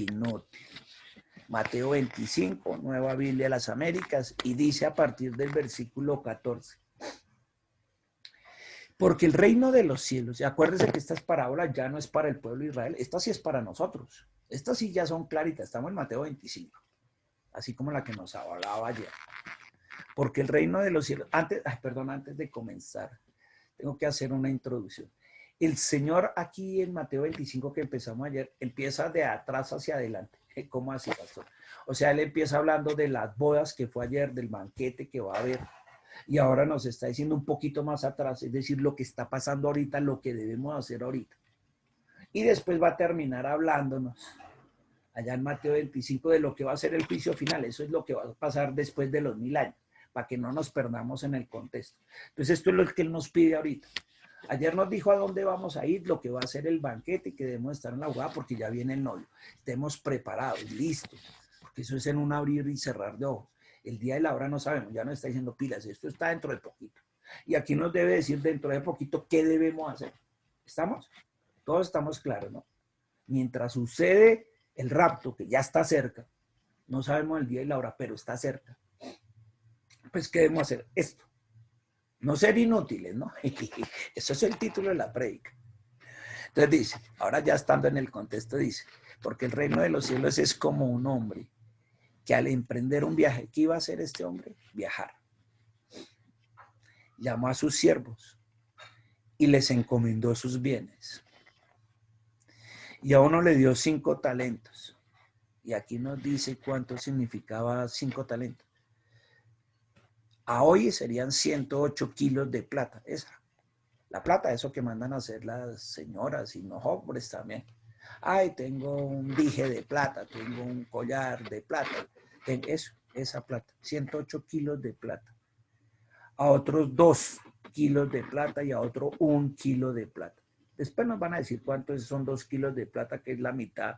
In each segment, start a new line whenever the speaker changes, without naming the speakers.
inútil. Mateo 25, Nueva Biblia de las Américas, y dice a partir del versículo 14. Porque el reino de los cielos, y acuérdense que estas parábolas ya no es para el pueblo de Israel, esta sí es para nosotros. Estas sí ya son claritas, estamos en Mateo 25, así como la que nos hablaba ayer. Porque el reino de los cielos, antes de comenzar, tengo que hacer una introducción. El Señor aquí en Mateo 25 que empezamos ayer, empieza de atrás hacia adelante. ¿Cómo así, pastor? O sea, él empieza hablando de las bodas que fue ayer, del banquete que va a haber, y ahora nos está diciendo un poquito más atrás, es decir, lo que está pasando ahorita, lo que debemos hacer ahorita. Y después va a terminar hablándonos, allá en Mateo 25, de lo que va a ser el juicio final. Eso es lo que va a pasar después de los 1000 años, para que no nos perdamos en el contexto. Entonces, esto es lo que él nos pide ahorita. Ayer nos dijo a dónde vamos a ir, lo que va a ser el banquete y que debemos estar en la boda porque ya viene el novio. Estemos preparados, listos, porque eso es en un abrir y cerrar de ojos. El día y la hora no sabemos, ya nos está diciendo pilas, esto está dentro de poquito. Y aquí nos debe decir dentro de poquito qué debemos hacer. ¿Estamos? Todos estamos claros, ¿no? Mientras sucede el rapto, que ya está cerca, no sabemos el día y la hora, pero está cerca. Pues, ¿qué debemos hacer? Esto. No ser inútiles, ¿no? Eso es el título de la prédica. Entonces dice, ahora ya estando en el contexto, dice, porque el reino de los cielos es como un hombre que al emprender un viaje, ¿qué iba a hacer este hombre? Viajar. Llamó a sus siervos y les encomendó sus bienes. Y a uno le dio 5 talentos. Y aquí nos dice cuánto significaba 5 talentos. A hoy serían 108 kilos de plata. Esa. La plata, eso que mandan a hacer las señoras y los hombres también. Ay, tengo un dije de plata, tengo un collar de plata. Eso, esa plata. 108 kilos de plata. A otros 2 kilos de plata y a otro 1 kilo de plata. Después nos van a decir cuántos son 2 kilos de plata, que es la mitad,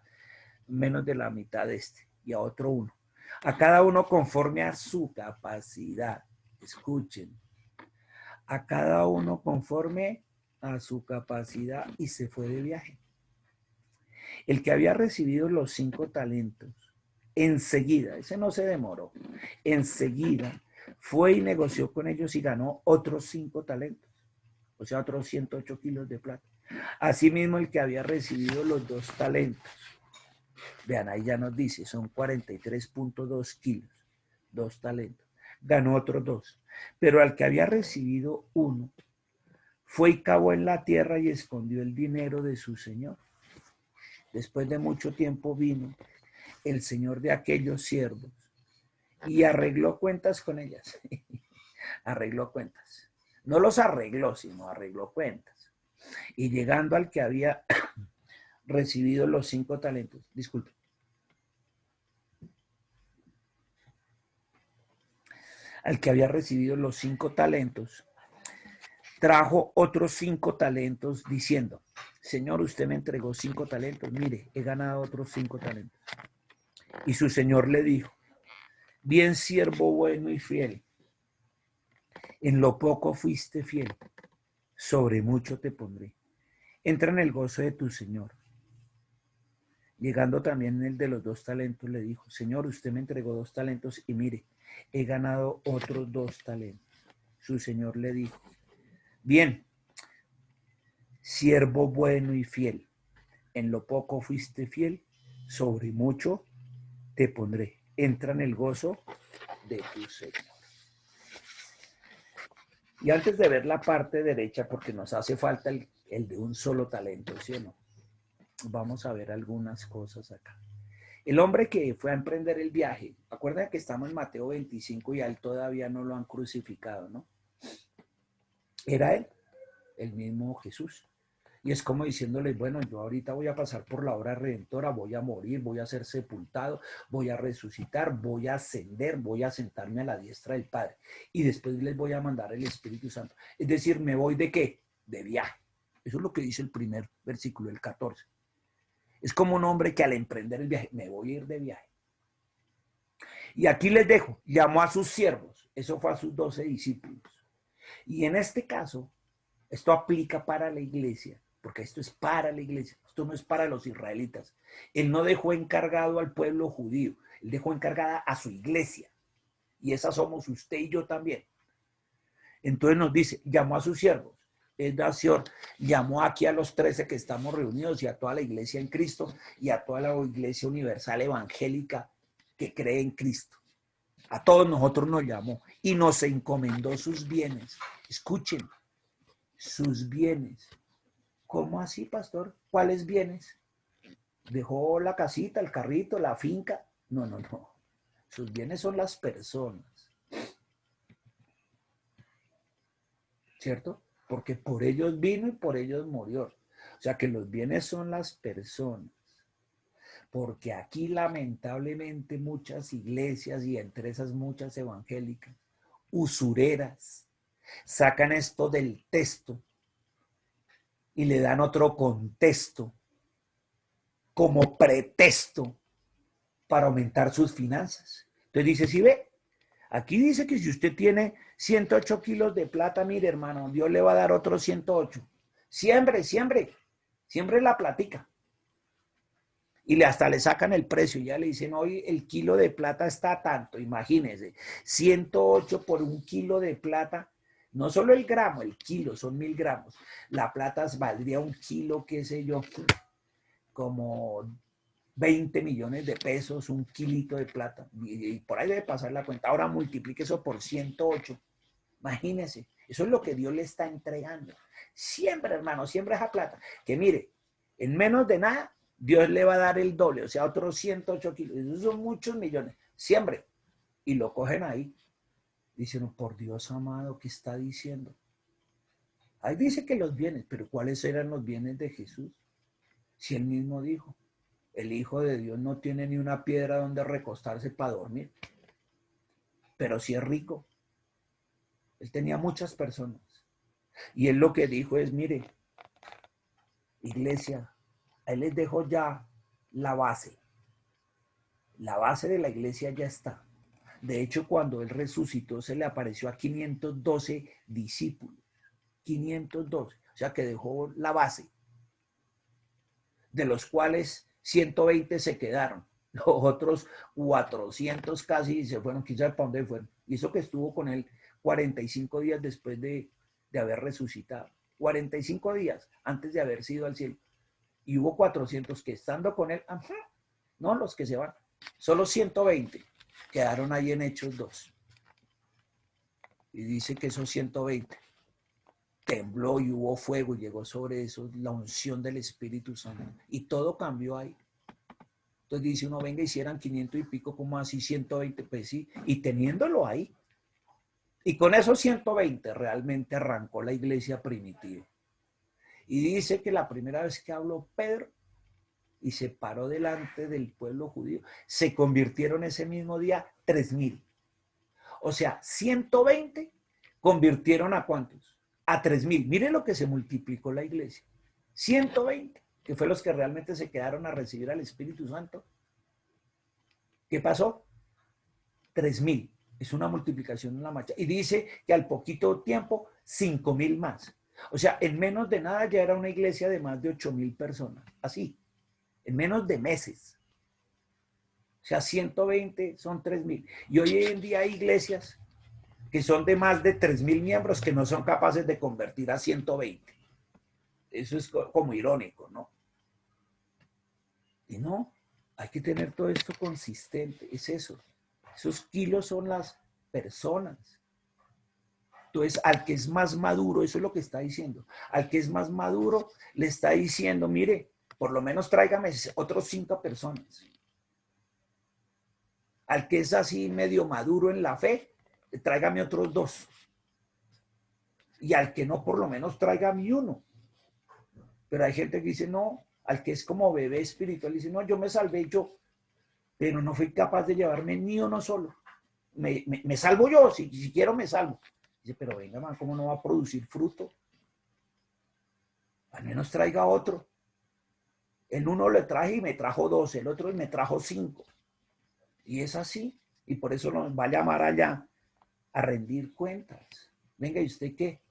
menos de la mitad de este. Y a otro 1. A cada uno conforme a su capacidad. Escuchen. A cada uno conforme a su capacidad y se fue de viaje. El que había recibido los 5 talentos, enseguida, ese no se demoró, enseguida fue y negoció con ellos y ganó otros 5 talentos, o sea, otros 108 kilos de plata. Asimismo, el que había recibido los 2 talentos, vean, ahí ya nos dice, son 43.2 kilos, 2 talentos, ganó otros 2. Pero al que había recibido 1, fue y cavó en la tierra y escondió el dinero de su señor. Después de mucho tiempo vino el señor de aquellos siervos y arregló cuentas con ellas. Arregló cuentas. No los arregló, sino arregló cuentas. Y llegando al que había recibido los 5 talentos, disculpe. Al que había recibido los 5 talentos, trajo otros 5 talentos diciendo, Señor, usted me entregó 5 talentos, mire, he ganado otros 5 talentos. Y su señor le dijo, bien siervo bueno y fiel, en lo poco fuiste fiel, sobre mucho te pondré. Entra en el gozo de tu señor. Llegando también el de los 2 talentos, le dijo, Señor, usted me entregó 2 talentos y mire, he ganado otros 2 talentos. Su señor le dijo, bien, siervo bueno y fiel, en lo poco fuiste fiel, sobre mucho te pondré. Entra en el gozo de tu Señor. Y antes de ver la parte derecha, porque nos hace falta el de un solo talento, ¿sí o no? Vamos a ver algunas cosas acá. El hombre que fue a emprender el viaje, acuérdense que estamos en Mateo 25 y a él todavía no lo han crucificado, ¿no? Era él, el mismo Jesús. Y es como diciéndole, bueno, yo ahorita voy a pasar por la hora redentora, voy a morir, voy a ser sepultado, voy a resucitar, voy a ascender, voy a sentarme a la diestra del Padre. Y después les voy a mandar el Espíritu Santo. Es decir, ¿me voy de qué? De viaje. Eso es lo que dice el primer versículo, el 14. Es como un hombre que al emprender el viaje, me voy a ir de viaje. Y aquí les dejo, llamó a sus siervos, eso fue a sus 12 discípulos. Y en este caso, esto aplica para la iglesia, porque esto es para la iglesia. Esto no es para los israelitas. Él no dejó encargado al pueblo judío, él dejó encargada a su iglesia. Y esa somos usted y yo también. Entonces nos dice, llamó a sus siervos. Es decir, llamó aquí a los 13 que estamos reunidos y a toda la iglesia en Cristo y a toda la iglesia universal evangélica que cree en Cristo. A todos nosotros nos llamó y nos encomendó sus bienes. Escuchen, sus bienes. ¿Cómo así, pastor? ¿Cuáles bienes? ¿Dejó la casita, el carrito, la finca? No, no, no. Sus bienes son las personas. ¿Cierto? Porque por ellos vino y por ellos murió. O sea que los bienes son las personas. Porque aquí lamentablemente muchas iglesias y entre esas muchas evangélicas, usureras, sacan esto del texto y le dan otro contexto como pretexto para aumentar sus finanzas. Entonces dice, ¿sí ve? Aquí dice que si usted tiene 108 kilos de plata, mire hermano, Dios le va a dar otros 108. Siembre, siembre, siembre la platica. Y hasta le sacan el precio, ya le dicen, hoy el kilo de plata está tanto, imagínense, 108 por un kilo de plata, no solo el gramo, el kilo, son 1000 gramos. La plata valdría un kilo, qué sé yo, como 20 millones de pesos, un kilito de plata, y por ahí debe pasar la cuenta. Ahora multiplique eso por 108, imagínense, eso es lo que Dios le está entregando. Siempre, hermano, siempre esa plata, que mire, en menos de nada, Dios le va a dar el doble, o sea, otros 108 kilos, esos son muchos millones, siempre, y lo cogen ahí. Dicen, por Dios amado, ¿qué está diciendo? Ahí dice que los bienes, pero ¿cuáles eran los bienes de Jesús? Si él mismo dijo, el Hijo de Dios no tiene ni una piedra donde recostarse para dormir, pero sí es rico. Él tenía muchas personas. Y él lo que dijo es, mire, iglesia, él les dejó ya la base. La base de la iglesia ya está. De hecho, cuando él resucitó, se le apareció a 512 discípulos. 512. O sea que dejó la base, de los cuales 120 se quedaron. Los otros 400 casi se fueron, quizás para dónde fueron. Y eso que estuvo con él 45 días después de haber resucitado. 45 días antes de haber sido al cielo. Y hubo 400 que estando con él, no los que se van, solo 120 quedaron ahí en Hechos 2. Y dice que esos 120 tembló y hubo fuego y llegó sobre eso la unción del Espíritu Santo. Y todo cambió ahí. Entonces dice uno, venga, hicieran 500 y pico, como así 120, pues sí, y teniéndolo ahí. Y con esos 120 realmente arrancó la iglesia primitiva. Y dice que la primera vez que habló Pedro y se paró delante del pueblo judío, se convirtieron ese mismo día 3000. O sea, 120 convirtieron a ¿cuántos? A 3000. Miren lo que se multiplicó la iglesia. 120, que fue los que realmente se quedaron a recibir al Espíritu Santo. ¿Qué pasó? 3000. Es una multiplicación en la marcha. Y dice que al poquito tiempo, 5000 más. O sea, en menos de nada ya era una iglesia de más de 8000 personas. Así, en menos de meses. O sea, 120 son 3000. Y hoy en día hay iglesias que son de más de 3000 miembros que no son capaces de convertir a 120. Eso es como irónico, ¿no? Y no, hay que tener todo esto consistente. Es eso. Esos kilos son las personas. Entonces, al que es más maduro, eso es lo que está diciendo, al que es más maduro, le está diciendo, mire, por lo menos tráigame otros 5 personas. Al que es así medio maduro en la fe, tráigame otros 2. Y al que no, por lo menos tráigame 1. Pero hay gente que dice, no, al que es como bebé espiritual, dice, no, yo me salvé yo, pero no fui capaz de llevarme ni uno solo. Me salvo yo, si quiero me salvo. Dice, pero venga, man, ¿cómo no va a producir fruto? Al menos traiga otro. El uno le traje y me trajo 2, el otro me trajo 5. Y es así. Y por eso nos va a llamar allá a rendir cuentas. Venga, ¿y usted qué?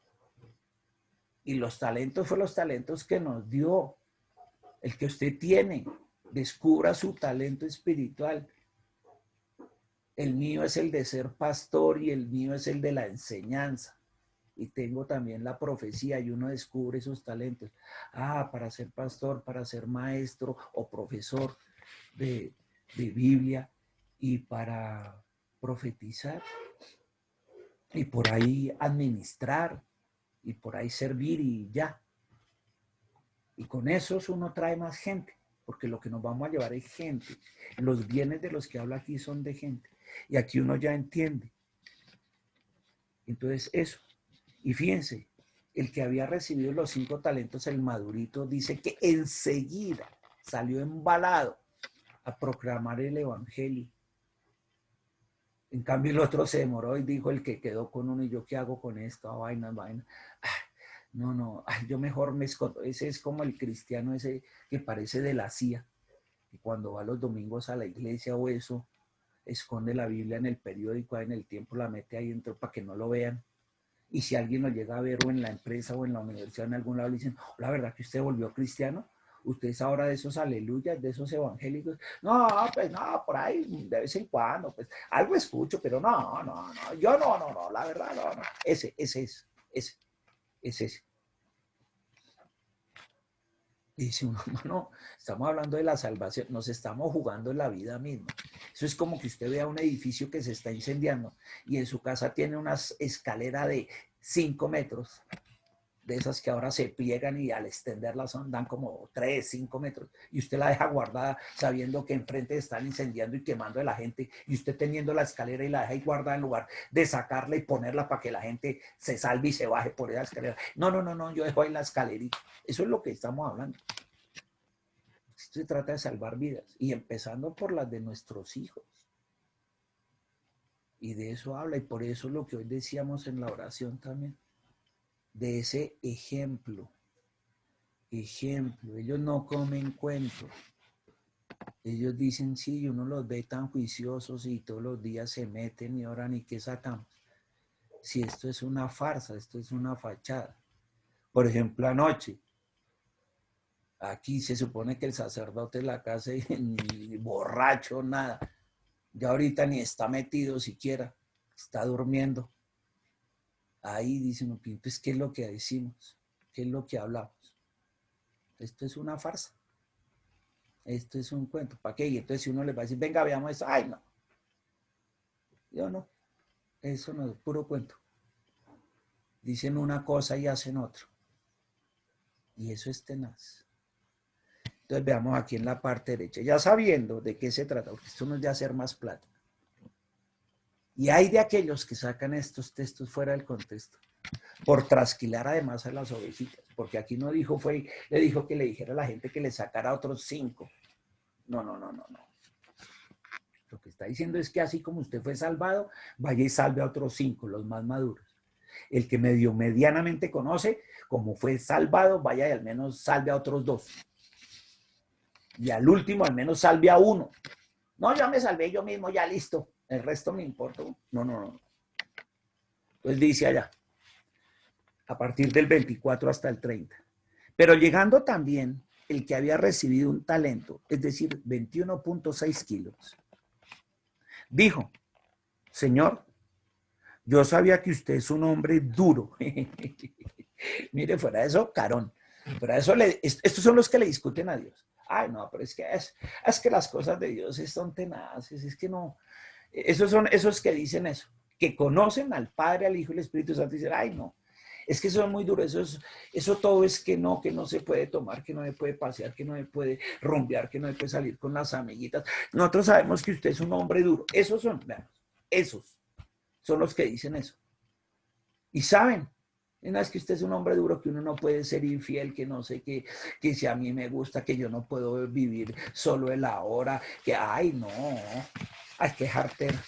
Y los talentos fueron los talentos que nos dio. el que usted tiene. Descubra su talento espiritual. El mío es el de ser pastor y el mío es el de la enseñanza. Y tengo también la profecía y uno descubre esos talentos. Ah, para ser pastor, para ser maestro o profesor de Biblia y para profetizar y por ahí administrar y por ahí servir y ya. Y con esos uno trae más gente, porque lo que nos vamos a llevar es gente. Los bienes de los que habla aquí son de gente. Y aquí uno ya entiende. Entonces eso. Y fíjense, el que había recibido los 5 talentos, el madurito, dice que enseguida salió embalado a proclamar el evangelio. En cambio el otro se demoró y dijo el que quedó con uno, ¿y yo qué hago con esto? Vaina. No, yo mejor me escondo. Ese es como el cristiano ese que parece de la CIA, y cuando va los domingos a la iglesia o eso, esconde la Biblia en el periódico, en el tiempo la mete ahí dentro para que no lo vean. Y si alguien lo llega a ver o en la empresa o en la universidad en algún lado le dicen, la verdad que usted volvió cristiano, usted es ahora de esos aleluyas, de esos evangélicos. No, pues no, por ahí de vez en cuando, pues algo escucho, pero no, yo no, la verdad no. Ese es. Dice uno, no, estamos hablando de la salvación, nos estamos jugando en la vida misma. Eso es como que usted vea un edificio que se está incendiando y en su casa tiene una escalera de 5 metros, de esas que ahora se pliegan y al extenderlas dan como 3, 5 metros, y usted la deja guardada sabiendo que enfrente están incendiando y quemando a la gente, y usted teniendo la escalera y la deja ahí guardada en lugar de sacarla y ponerla para que la gente se salve y se baje por esa escalera. No, yo dejo ahí la escalerita. Eso es lo que estamos hablando. Esto se trata de salvar vidas, y empezando por las de nuestros hijos. Y de eso habla, y por eso lo que hoy decíamos en la oración también, de ese ejemplo. Ellos no comen cuento. Ellos dicen, sí, uno los ve tan juiciosos y todos los días se meten y oran, ¿y qué sacamos? Si esto es una farsa, esto es una fachada. Por ejemplo, anoche, aquí se supone que el sacerdote de la casa ni borracho, nada. Ya ahorita ni está metido siquiera, está durmiendo. Ahí dicen, pues, ¿qué es lo que decimos? ¿Qué es lo que hablamos? Esto es una farsa. Esto es un cuento. ¿Para qué? Y entonces si uno les va a decir, venga, veamos eso. Ay, no. Yo no. Eso no es puro cuento. Dicen una cosa y hacen otra. Y eso es tenaz. Entonces veamos aquí en la parte derecha, ya sabiendo de qué se trata, porque esto no es de hacer más plata. Y hay de aquellos que sacan estos textos fuera del contexto, por trasquilar además a las ovejitas, porque aquí no dijo, le dijo que le dijera a la gente que le sacara otros 5. No. Lo que está diciendo es que así como usted fue salvado, vaya y salve a otros 5, los más maduros. El que medianamente conoce, como fue salvado, vaya y al menos salve a otros 2. Y al último al menos salve a 1. No, ya me salvé yo mismo, ya listo. El resto me importa. No. Entonces dice allá, a partir del 24 hasta el 30. Pero llegando también el que había recibido un talento, es decir, 21.6 kilos, dijo, Señor, yo sabía que usted es un hombre duro. Mire, fuera de eso, carón. Fuera de eso, estos son los que le discuten a Dios. Ay, no, pero es que las cosas de Dios son tenaces, es que no. Esos son esos que dicen eso, que conocen al Padre, al Hijo y al Espíritu Santo y dicen, ay, no. Es que eso es muy duro, eso todo es que no se puede tomar, que no se puede pasear, que no se puede rumbear, que no se puede salir con las amiguitas. Nosotros sabemos que usted es un hombre duro. Esos son los que dicen eso. Y saben, no es que usted es un hombre duro, que uno no puede ser infiel, que no sé qué, que si a mí me gusta, que yo no puedo vivir solo el ahora, que ay, no, hay que jartera.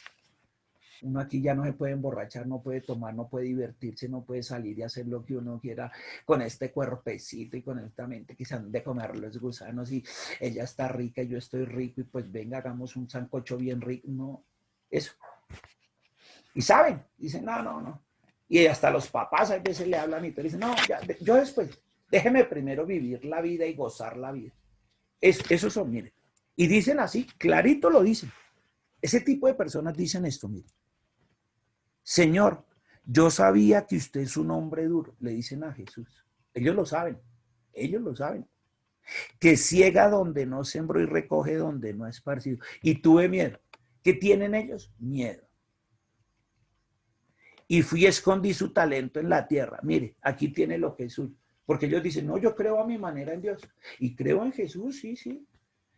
Uno aquí ya no se puede emborrachar, no puede tomar, no puede divertirse, no puede salir y hacer lo que uno quiera con este cuerpecito y con esta mente que se han de comer los gusanos y ella está rica y yo estoy rico y pues venga, hagamos un sancocho bien rico. No, eso. Y saben, dicen, no. Y hasta los papás a veces le hablan y te dicen, no, ya, yo después, déjeme primero vivir la vida y gozar la vida. Esos son, mire. Y dicen así, clarito lo dicen. Ese tipo de personas dicen esto, mire. Señor, yo sabía que usted es un hombre duro, le dicen a Jesús. Ellos lo saben, ellos lo saben. Que ciega donde no sembró y recoge donde no ha esparcido. Y tuve miedo. ¿Qué tienen ellos? Miedo. Y fui y escondí su talento en la tierra. Mire, aquí tiene lo que es suyo. Porque ellos dicen, no, yo creo a mi manera en Dios. Y creo en Jesús, sí, sí.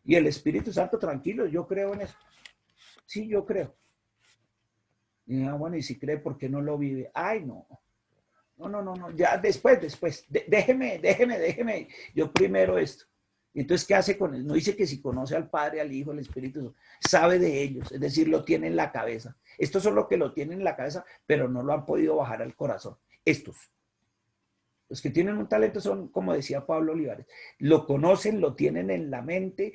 Y el Espíritu Santo, tranquilo, yo creo en eso. Sí, yo creo. Y bueno, y si cree, ¿por qué no lo vive? Ay, no. No. Ya después. Déjeme. Yo primero esto. Y entonces, ¿qué hace con él? No dice que si conoce al Padre, al Hijo, al Espíritu, sabe de ellos, es decir, lo tiene en la cabeza. Estos son los que lo tienen en la cabeza, pero no lo han podido bajar al corazón. Estos. Los que tienen un talento son, como decía Pablo Olivares, lo conocen, lo tienen en la mente,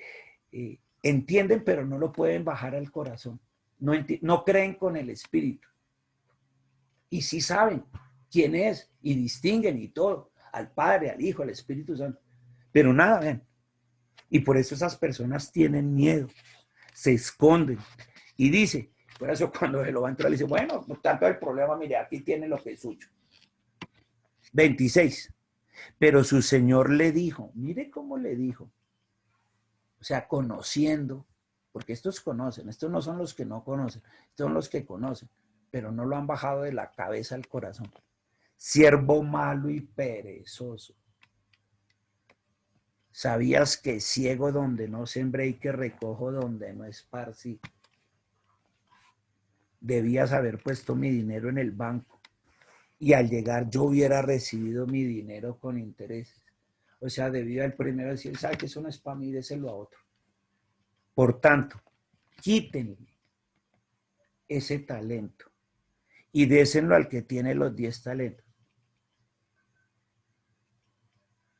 entienden, pero no lo pueden bajar al corazón. No creen con el Espíritu. Y sí saben quién es, y distinguen y todo, al Padre, al Hijo, al Espíritu Santo. Pero nada, ven. Y por eso esas personas tienen miedo, se esconden. Y dice, por eso cuando se lo va a entrar, le dice, bueno, por tanto el problema, mire, aquí tiene lo que es suyo. 26. Pero su Señor le dijo, mire cómo le dijo, o sea, conociendo, porque estos conocen, estos no son los que no conocen, estos son los que conocen, pero no lo han bajado de la cabeza al corazón. Siervo malo y perezoso. ¿Sabías que ciego donde no sembré y que recojo donde no esparcí? Debías haber puesto mi dinero en el banco y al llegar yo hubiera recibido mi dinero con intereses. O sea, debía el primero decir, ¿sabe que eso no es para mí? Déselo a otro. Por tanto, quítenle ese talento y désenlo al que tiene los 10 talentos.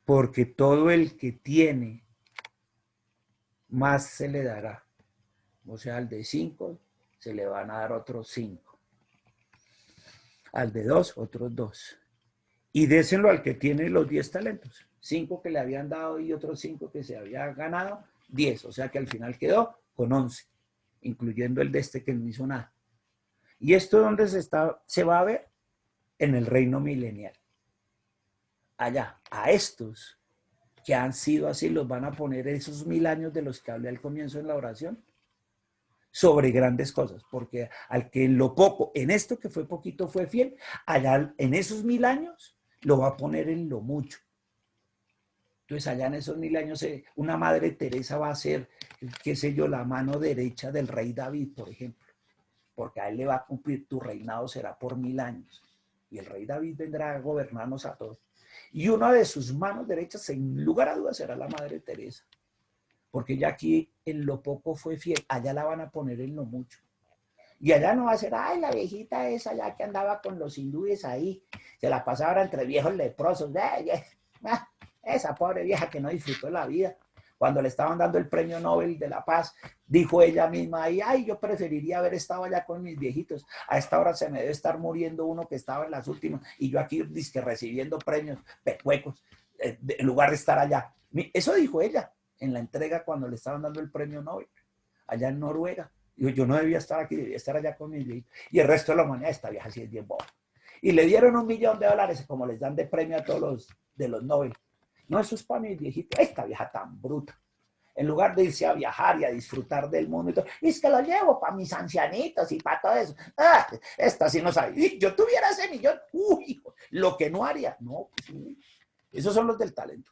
Porque todo el que tiene, más se le dará. O sea, al de 5 se le van a dar otros 5. Al de 2, otros 2. Y désenlo al que tiene los 10 talentos. 5 que le habían dado y otros 5 que se había ganado, 10. O sea que al final quedó con 11, incluyendo el de este que no hizo nada. ¿Y esto dónde se va a ver? En el reino milenial. Allá, a estos que han sido así, los van a poner esos 1000 años de los que hablé al comienzo en la oración, sobre grandes cosas, porque al que en lo poco, en esto que fue poquito fue fiel, allá en esos 1000 años lo va a poner en lo mucho. Entonces allá en esos 1000 años una madre Teresa va a ser, qué sé yo, la mano derecha del rey David, por ejemplo, porque a él le va a cumplir, tu reinado será por 1000 años y el rey David vendrá a gobernarnos a todos. Y una de sus manos derechas, sin lugar a dudas, será la madre Teresa, porque ya aquí en lo poco fue fiel, allá la van a poner en lo mucho. Y allá no va a ser, ay, la viejita esa ya que andaba con los hindúes ahí, se la pasaba entre viejos leprosos, esa pobre vieja que no disfrutó la vida. Cuando le estaban dando el premio Nobel de la Paz, dijo ella misma ahí, ay, yo preferiría haber estado allá con mis viejitos. A esta hora se me debe estar muriendo uno que estaba en las últimas y yo aquí disque recibiendo premios pecuecos en lugar de estar allá. Eso dijo ella en la entrega cuando le estaban dando el premio Nobel, allá en Noruega. Dijo, yo no debía estar aquí, debía estar allá con mis viejitos. Y el resto de la humanidad, esta vieja sí es bien boba. Y le dieron $1.000.000, como les dan de premio a todos los de los Nobel. No, eso es para mis viejitos. Esta vieja tan bruta. En lugar de irse a viajar y a disfrutar del mundo y todo, y es que lo llevo para mis ancianitos y para todo eso. Ah, esta sí no sabe. Y yo tuviera ese millón, uy, lo que no haría. No, pues, esos son los del talento.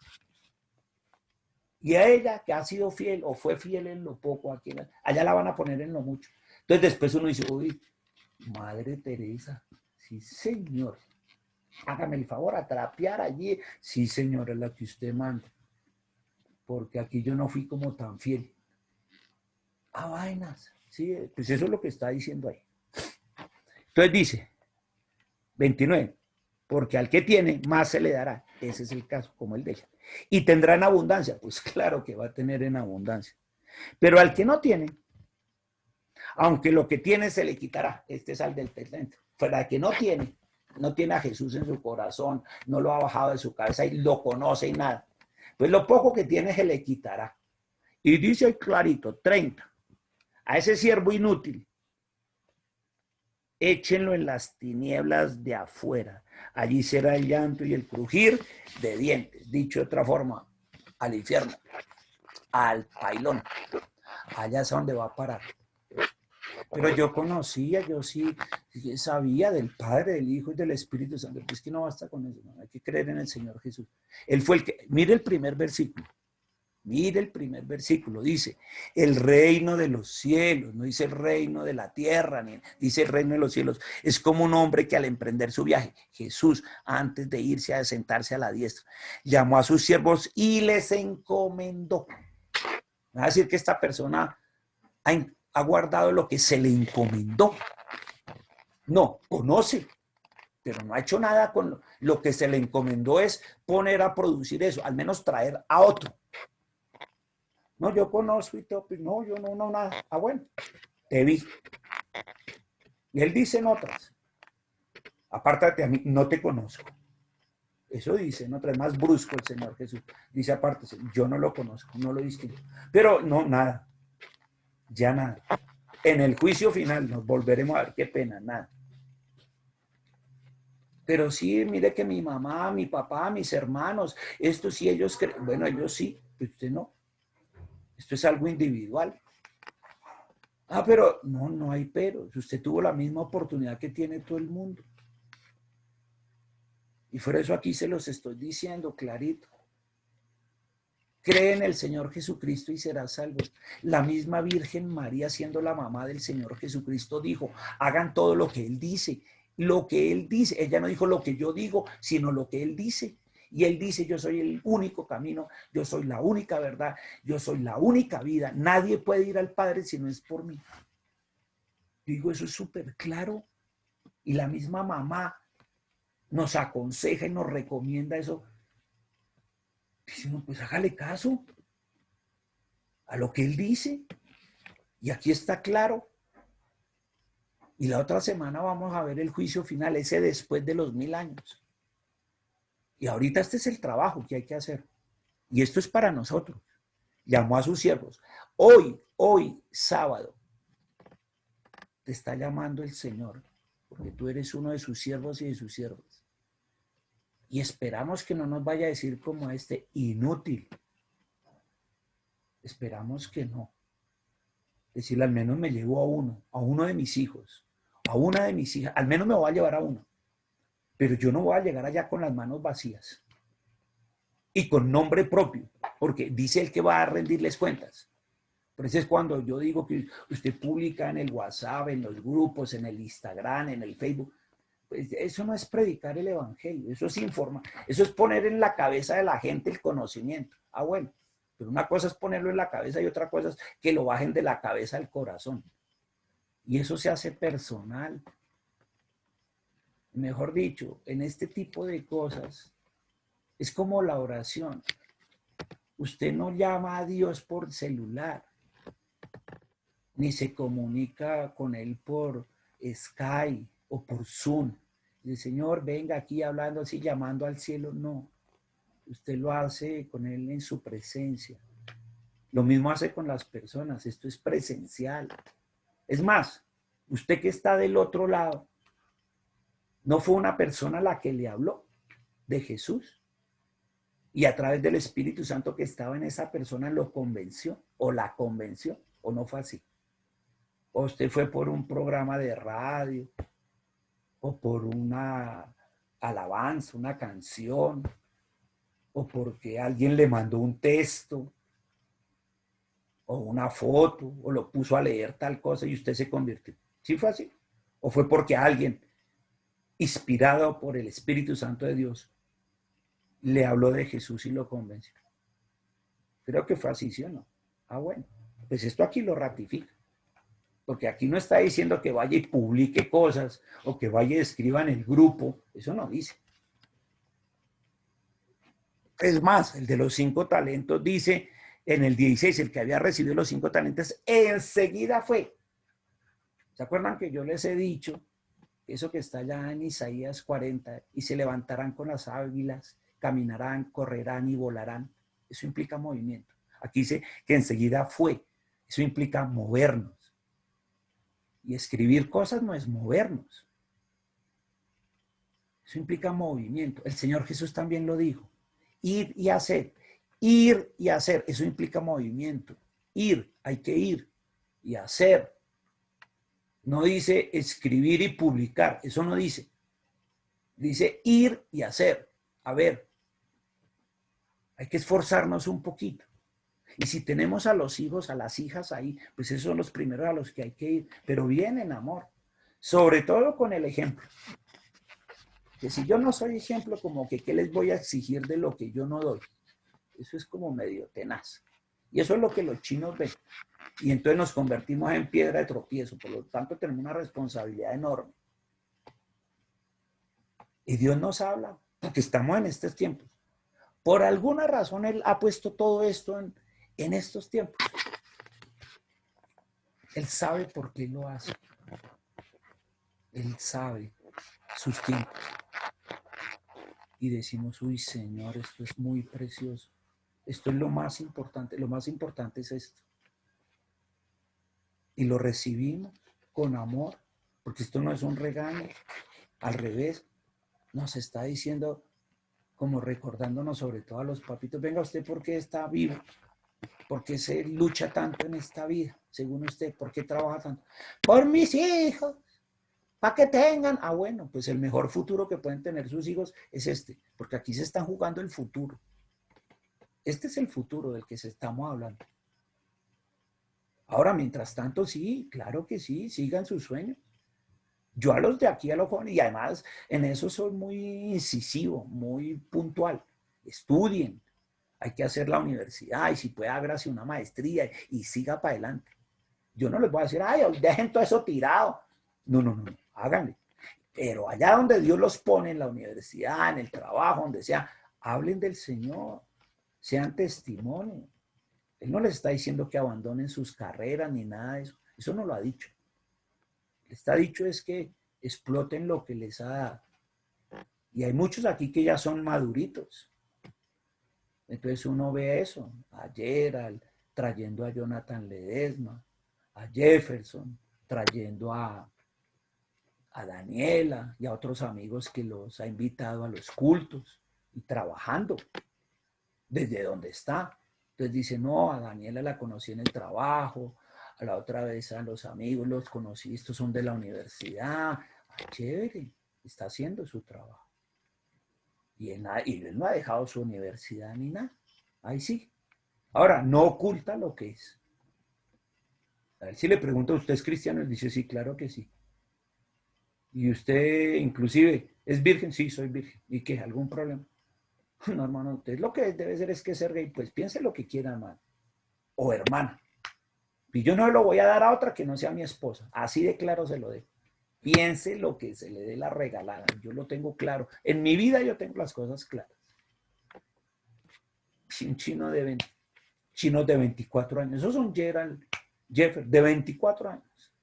Y a ella, que ha sido fiel o fue fiel en lo poco, aquí, allá la van a poner en lo mucho. Entonces después uno dice, uy, Madre Teresa, sí señor, hágame el favor a trapear allí. Sí señor, es la que usted manda. Porque aquí yo no fui como tan fiel. A vainas, sí, pues eso es lo que está diciendo ahí. Entonces dice, 29, porque al que tiene, más se le dará. Ese es el caso, como el de ella. Y tendrá en abundancia, pues claro que va a tener en abundancia. Pero al que no tiene, aunque lo que tiene se le quitará. Este es al del talento. Pero al que no tiene a Jesús en su corazón, no lo ha bajado de su cabeza y lo conoce y nada. Pues lo poco que tiene se le quitará. Y dice ahí clarito, 30. A ese siervo inútil, échenlo en las tinieblas de afuera. Allí será el llanto y el crujir de dientes. Dicho de otra forma, al infierno, al pailón. Allá es donde va a parar. Pero yo conocía, yo sí sabía del Padre, del Hijo y del Espíritu Santo. Pues que no basta con eso, no, hay que creer en el Señor Jesús. Él fue el que, mire el primer versículo. Mire el primer versículo, dice, el reino de los cielos, no dice el reino de la tierra, ni dice el reino de los cielos. Es como un hombre que al emprender su viaje, Jesús, antes de irse a sentarse a la diestra, llamó a sus siervos y les encomendó. Va a decir que esta persona ha guardado lo que se le encomendó. No, conoce, pero no ha hecho nada con lo que se le encomendó, es poner a producir eso, al menos traer a otro. No, yo conozco y todo, no, yo no, nada. Ah, bueno, te vi. Y él dice en otras, apártate a mí, no te conozco. Eso dice en otras, más brusco el Señor Jesús. Dice apártese, yo no lo conozco, no lo distingo. Pero no, nada, ya nada. En el juicio final nos volveremos a ver, qué pena, nada. Pero sí, mire que mi mamá, mi papá, mis hermanos, esto sí ellos creen, bueno, ellos sí, pero usted no. Esto es algo individual. Ah, pero no, no hay pero. Usted tuvo la misma oportunidad que tiene todo el mundo. Y por eso aquí se los estoy diciendo clarito. Cree en el Señor Jesucristo y serás salvo. La misma Virgen María, siendo la mamá del Señor Jesucristo, dijo, hagan todo lo que Él dice. Lo que Él dice. Ella no dijo lo que yo digo, sino lo que Él dice. Y Él dice, yo soy el único camino, yo soy la única verdad, yo soy la única vida. Nadie puede ir al Padre si no es por mí. Digo, eso es súper claro. Y la misma mamá nos aconseja y nos recomienda eso. Dice, no, pues hágale caso a lo que Él dice. Y aquí está claro. Y la otra semana vamos a ver el juicio final, ese después de los 1000 años. Y ahorita este es el trabajo que hay que hacer. Y esto es para nosotros. Llamó a sus siervos. Hoy, sábado, te está llamando el Señor, porque tú eres uno de sus siervos y de sus siervas. Y esperamos que no nos vaya a decir como este, inútil. Esperamos que no. Decirle, al menos me llevo a uno de mis hijos, a una de mis hijas, al menos me voy a llevar a uno. Pero yo no voy a llegar allá con las manos vacías y con nombre propio, porque dice el que va a rendirles cuentas. Por eso es cuando yo digo que usted publica en el WhatsApp, en los grupos, en el Instagram, en el Facebook. Pues eso no es predicar el evangelio, eso es informar, eso es poner en la cabeza de la gente el conocimiento. Ah, bueno, pero una cosa es ponerlo en la cabeza y otra cosa es que lo bajen de la cabeza al corazón. Y eso se hace personal. Mejor dicho, en este tipo de cosas es como la oración. Usted no llama a Dios por celular, ni se comunica con Él por Skype o por Zoom. El Señor, venga aquí hablando así, llamando al cielo. No, usted lo hace con Él en su presencia. Lo mismo hace con las personas, esto es presencial. Es más, usted que está del otro lado, no fue una persona la que le habló de Jesús. Y a través del Espíritu Santo que estaba en esa persona lo convenció o la convenció, o no fue así. O usted fue por un programa de radio o por una alabanza, una canción, o porque alguien le mandó un texto o una foto o lo puso a leer tal cosa y usted se convirtió. ¿Sí fue así? ¿O fue porque alguien inspirado por el Espíritu Santo de Dios le habló de Jesús y lo convenció? Creo que fue así, ¿sí o no? Ah, bueno, pues esto aquí lo ratifica. Porque aquí no está diciendo que vaya y publique cosas o que vaya y escriba en el grupo. Eso no dice. Es más, el de los 5 talentos dice en el 16, el que había recibido los 5 talentos, enseguida fue. ¿Se acuerdan que yo les he dicho eso que está allá en Isaías 40, y se levantarán con las águilas, caminarán, correrán y volarán? Eso implica movimiento. Aquí dice que enseguida fue. Eso implica movernos. Y escribir cosas no es movernos. Eso implica movimiento. El Señor Jesús también lo dijo. Ir y hacer. Ir y hacer. Eso implica movimiento. Ir, hay que ir y hacer. No dice escribir y publicar. Eso no dice. Dice ir y hacer. A ver. Hay que esforzarnos un poquito. Y si tenemos a los hijos, a las hijas ahí, pues esos son los primeros a los que hay que ir. Pero bien en amor. Sobre todo con el ejemplo. Que si yo no soy ejemplo, como que ¿qué les voy a exigir de lo que yo no doy? Eso es como medio tenaz. Y eso es lo que los chinos ven. Y entonces nos convertimos en piedra de tropiezo. Por lo tanto, tenemos una responsabilidad enorme. Y Dios nos habla, porque estamos en estos tiempos. Por alguna razón, Él ha puesto todo esto en estos tiempos. Él sabe por qué lo hace. Él sabe sus tiempos. Y decimos, uy, Señor, esto es muy precioso. Esto es lo más importante. Lo más importante es esto. Y lo recibimos con amor, porque esto no es un regaño. Al revés, nos está diciendo, como recordándonos sobre todo a los papitos, venga usted, ¿por qué está vivo? ¿Por qué se lucha tanto en esta vida? Según usted, ¿por qué trabaja tanto? Por mis hijos, para que tengan. Ah, bueno, pues el mejor futuro que pueden tener sus hijos es este, porque aquí se están jugando el futuro. Este es el futuro del que se estamos hablando. Ahora, mientras tanto, sí, claro que sí, sigan sus sueños. Yo a los de aquí, a los jóvenes, y además en eso soy muy incisivo, muy puntual. Estudien, hay que hacer la universidad y si puede hágase una maestría y siga para adelante. Yo no les voy a decir, ay, dejen todo eso tirado. No, no, no, háganle. Pero allá donde Dios los pone, en la universidad, en el trabajo, donde sea, hablen del Señor, sean testimonio. Él no les está diciendo que abandonen sus carreras ni nada de eso. Eso no lo ha dicho. Le está dicho es que exploten lo que les ha dado. Y hay muchos aquí que ya son maduritos. Entonces uno ve eso. A Gerald trayendo a Jonathan Ledesma, a Jefferson trayendo a Daniela y a otros amigos que los ha invitado a los cultos y trabajando desde donde está. Entonces dice, no, a Daniela la conocí en el trabajo, a la otra vez a los amigos los conocí, estos son de la universidad. Chévere, está haciendo su trabajo. Y él no ha dejado su universidad ni nada. Ahí sí. Ahora, no oculta lo que es. A ver si le pregunto, ¿usted es cristiano? Él dice, sí, claro que sí. Y usted, inclusive, ¿es virgen? Sí, soy virgen. ¿Y qué? ¿Algún problema? No, hermano, usted lo que debe ser es que ser gay. Pues piense lo que quiera, hermano. O hermana. Y yo no lo voy a dar a otra que no sea mi esposa. Así de claro se lo dejo. Piense lo que se le dé la regalada. Yo lo tengo claro. En mi vida yo tengo las cosas claras. Un chinos de 24 años. Esos son Gerald, Jeffer, de 24 años.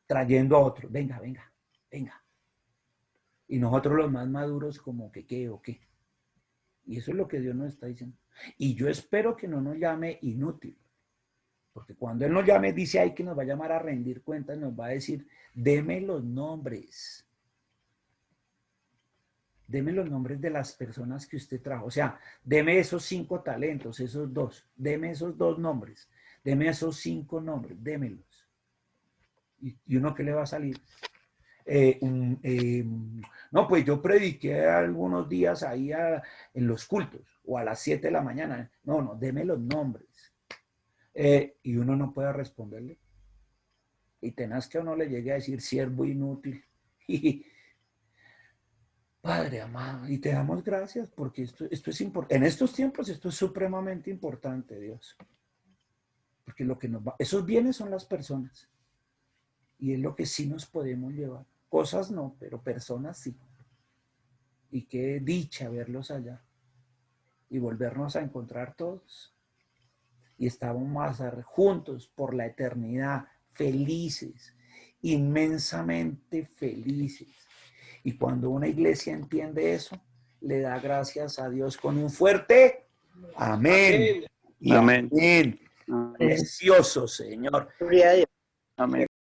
Trayendo a otro. Venga, venga, venga. Y nosotros los más maduros como que qué o qué. Y eso es lo que Dios nos está diciendo. Y yo espero que no nos llame inútil. Porque cuando Él nos llame, dice ahí que nos va a llamar a rendir cuentas, nos va a decir, deme los nombres. Deme los nombres de las personas que usted trajo. O sea, deme esos 5 talentos, esos 2. Deme esos 2 nombres. Deme esos 5 nombres, démelos. ¿Y uno qué le va a salir? No, pues yo prediqué algunos días ahí en los cultos o a las 7 de la mañana. No, no, deme los nombres. Y uno no puede responderle. Y tenaz que a uno le llegue a decir siervo inútil. Padre amado, y te damos gracias porque esto es importante. En estos tiempos esto es supremamente importante, Dios. Porque lo que esos bienes son las personas. Y es lo que sí nos podemos llevar. Cosas no, pero personas sí. Y qué dicha verlos allá. Y volvernos a encontrar todos. Y estamos más juntos por la eternidad, felices, inmensamente felices. Y cuando una iglesia entiende eso, le da gracias a Dios con un fuerte amén. Y
Amén.
amén.
Amén.
Precioso, Señor.
Gloria a Dios.
Amén.